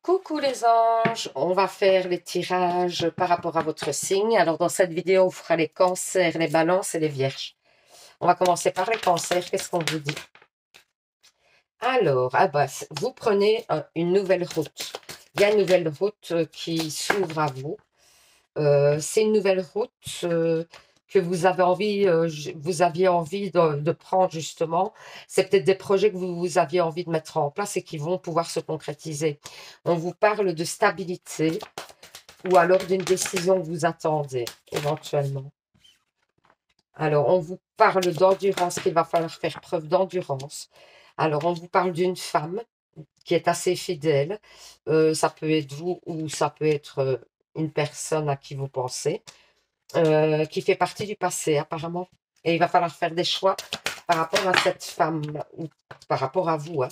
Coucou les anges, on va faire les tirages par rapport à votre signe. Alors dans cette vidéo, on fera les cancers, les balances et les vierges. On va commencer par les cancers, qu'est-ce qu'on vous dit? Alors, vous prenez une nouvelle route. Il y a une nouvelle route qui s'ouvre à vous. C'est une nouvelle route que vous avez envie, vous aviez envie de prendre justement. C'est peut-être des projets que vous aviez envie de mettre en place et qui vont pouvoir se concrétiser. On vous parle de stabilité ou alors d'une décision que vous attendez éventuellement. Alors, on vous parle d'endurance, qu'il va falloir faire preuve d'endurance. Alors, on vous parle d'une femme qui est assez fidèle. Ça peut être vous ou ça peut être une personne à qui vous pensez. Qui fait partie du passé apparemment. Et il va falloir faire des choix par rapport à cette femme ou par rapport à vous. Hein.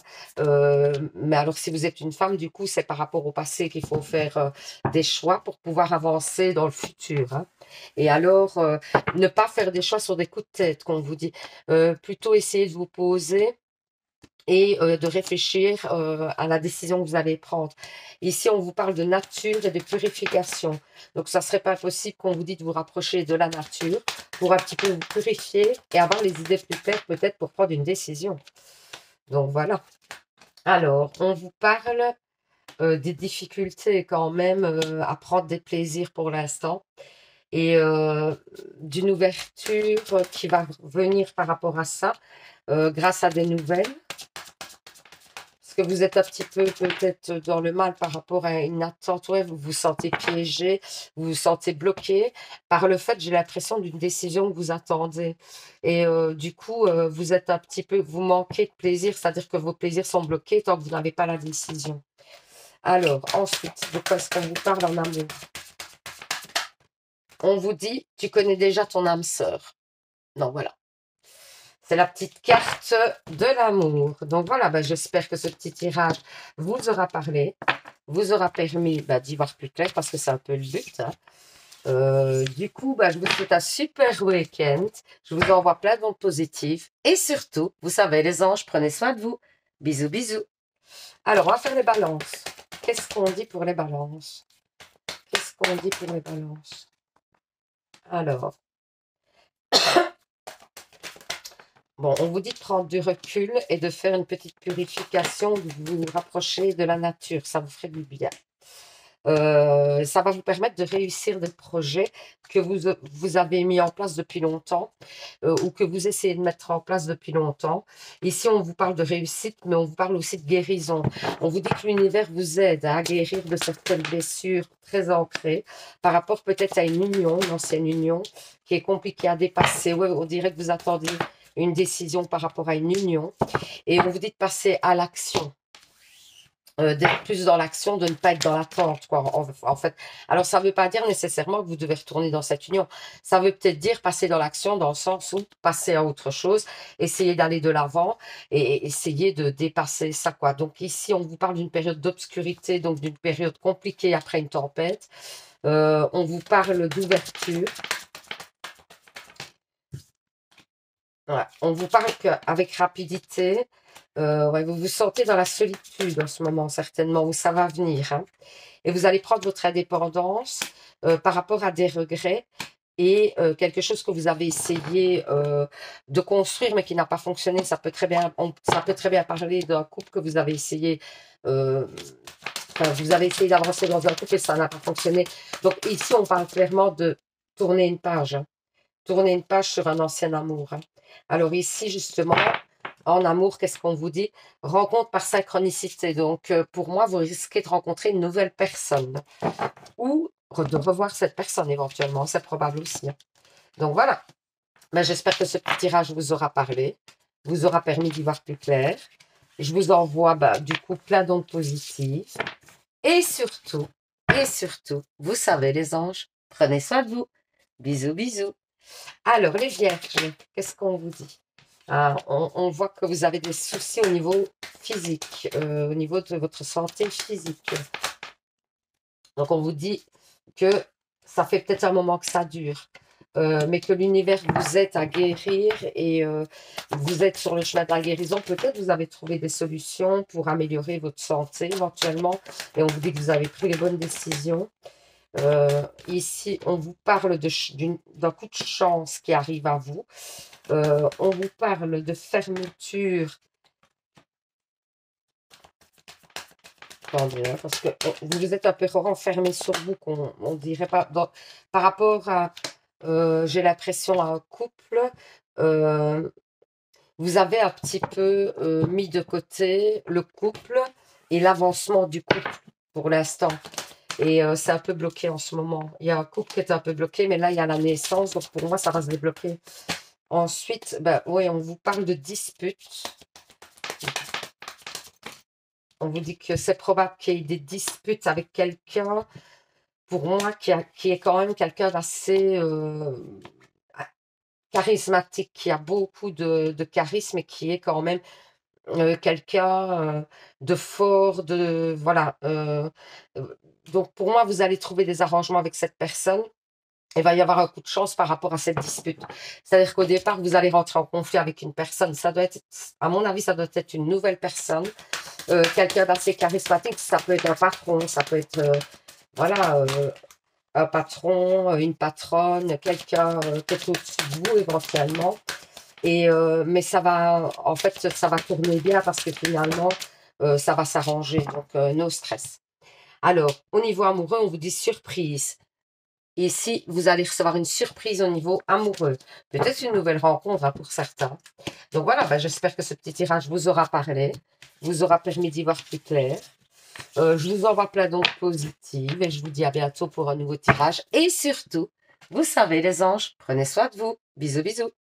Mais alors si vous êtes une femme, du coup, c'est par rapport au passé qu'il faut faire des choix pour pouvoir avancer dans le futur. Hein. Et alors, ne pas faire des choix sur des coups de tête, qu'on vous dit. Plutôt essayer de vous poser et de réfléchir à la décision que vous allez prendre. Ici, on vous parle de nature et de purification. Donc, ça ne serait pas possible qu'on vous dise de vous rapprocher de la nature pour un petit peu vous purifier et avoir les idées plus claires peut-être pour prendre une décision. Donc, voilà. Alors, on vous parle des difficultés quand même à prendre des plaisirs pour l'instant et d'une ouverture qui va venir par rapport à ça grâce à des nouvelles. Parce que vous êtes un petit peu peut-être dans le mal par rapport à une attente, ouais, vous vous sentez piégé, vous vous sentez bloqué par le fait, j'ai l'impression, d'une décision que vous attendez. Et du coup, vous êtes un petit peu, vous manquez de plaisir, c'est-à-dire que vos plaisirs sont bloqués tant que vous n'avez pas la décision. Alors, ensuite, de quoi est-ce qu'on vous parle en amour? On vous dit, tu connais déjà ton âme sœur. Non, voilà. C'est la petite carte de l'amour. Donc voilà, j'espère que ce petit tirage vous aura parlé, vous aura permis d'y voir plus clair parce que c'est un peu le but. Hein. Du coup, je vous souhaite un super week-end. Je vous envoie plein de ondes positives. Et surtout, vous savez, les anges, prenez soin de vous. Bisous, bisous. Alors, on va faire les balances. Qu'est-ce qu'on dit pour les balances? Qu'est-ce qu'on dit pour les balances? Alors, bon, on vous dit de prendre du recul et de faire une petite purification, de vous rapprocher de la nature. Ça vous ferait du bien. Ça va vous permettre de réussir des projets que vous avez mis en place depuis longtemps ou que vous essayez de mettre en place depuis longtemps. Ici, on vous parle de réussite, mais on vous parle aussi de guérison. On vous dit que l'univers vous aide à guérir de certaines blessures très ancrées par rapport peut-être à une union, une ancienne union, qui est compliquée à dépasser. Ouais, on dirait que vous attendiez une décision par rapport à une union. Et on vous dit de passer à l'action. D'être plus dans l'action, de ne pas être dans l'attente, quoi, en fait. Alors, ça ne veut pas dire nécessairement que vous devez retourner dans cette union. Ça veut peut-être dire passer dans l'action dans le sens où passer à autre chose, essayer d'aller de l'avant et essayer de dépasser ça, quoi. Donc ici, on vous parle d'une période d'obscurité, donc d'une période compliquée après une tempête. On vous parle d'ouverture. Ouais. On vous parle qu'avec rapidité, ouais, vous vous sentez dans la solitude en ce moment, certainement, où ça va venir. Hein. Et vous allez prendre votre indépendance par rapport à des regrets et quelque chose que vous avez essayé de construire mais qui n'a pas fonctionné. Ça peut très bien, ça peut très bien parler d'un couple que vous avez essayé. Vous avez essayé d'avancer dans un couple et ça n'a pas fonctionné. Donc ici, on parle clairement de tourner une page. Hein. Tourner une page sur un ancien amour. Hein. Alors ici, justement, en amour, qu'est-ce qu'on vous dit? Rencontre par synchronicité. Donc, pour moi, vous risquez de rencontrer une nouvelle personne ou de revoir cette personne éventuellement. C'est probable aussi. Hein. Donc, voilà. J'espère que ce petit tirage vous aura parlé, vous aura permis d'y voir plus clair. Je vous envoie, du coup, plein d'ondes positives. Et surtout, vous savez, les anges, prenez soin de vous. Bisous, bisous. Alors, les vierges, qu'est-ce qu'on vous dit? On voit que vous avez des soucis au niveau physique, au niveau de votre santé physique. Donc, on vous dit que ça fait peut-être un moment que ça dure. mais que l'univers vous aide à guérir et vous êtes sur le chemin de la guérison. Peut-être vous avez trouvé des solutions pour améliorer votre santé éventuellement et on vous dit que vous avez pris les bonnes décisions. Ici, on vous parle d'un coup de chance qui arrive à vous. On vous parle de fermeture. Attendez, hein, parce que vous êtes un peu renfermé sur vous, qu'on on dirait pas. Par rapport à, j'ai l'impression, à un couple, euh, vous avez un petit peu mis de côté le couple et l'avancement du couple pour l'instant. Et c'est un peu bloqué en ce moment. Il y a un couple qui est un peu bloqué, mais là, il y a la naissance. Donc, pour moi, ça va se débloquer. Ensuite, ben, oui, on vous parle de disputes. On vous dit que c'est probable qu'il y ait des disputes avec quelqu'un, pour moi, qui est quand même quelqu'un d'assez charismatique, qui a beaucoup de charisme et qui est quand même quelqu'un de fort, de voilà. Donc pour moi, vous allez trouver des arrangements avec cette personne. Il va y avoir un coup de chance par rapport à cette dispute. C'est-à-dire qu'au départ, vous allez rentrer en conflit avec une personne. Ça doit être, à mon avis, ça doit être une nouvelle personne. Quelqu'un d'assez charismatique, ça peut être un patron, ça peut être voilà, un patron, une patronne, quelqu'un qui est au-dessus de vous éventuellement. Et, mais ça va, en fait, ça va tourner bien parce que finalement, ça va s'arranger. Donc, no stress. Alors, au niveau amoureux, on vous dit surprise. Ici, vous allez recevoir une surprise au niveau amoureux. Peut-être une nouvelle rencontre hein, pour certains. Donc voilà, ben, j'espère que ce petit tirage vous aura parlé, vous aura permis d'y voir plus clair. Je vous envoie plein d'ondes positives et je vous dis à bientôt pour un nouveau tirage. Et surtout, vous savez les anges, prenez soin de vous. Bisous, bisous.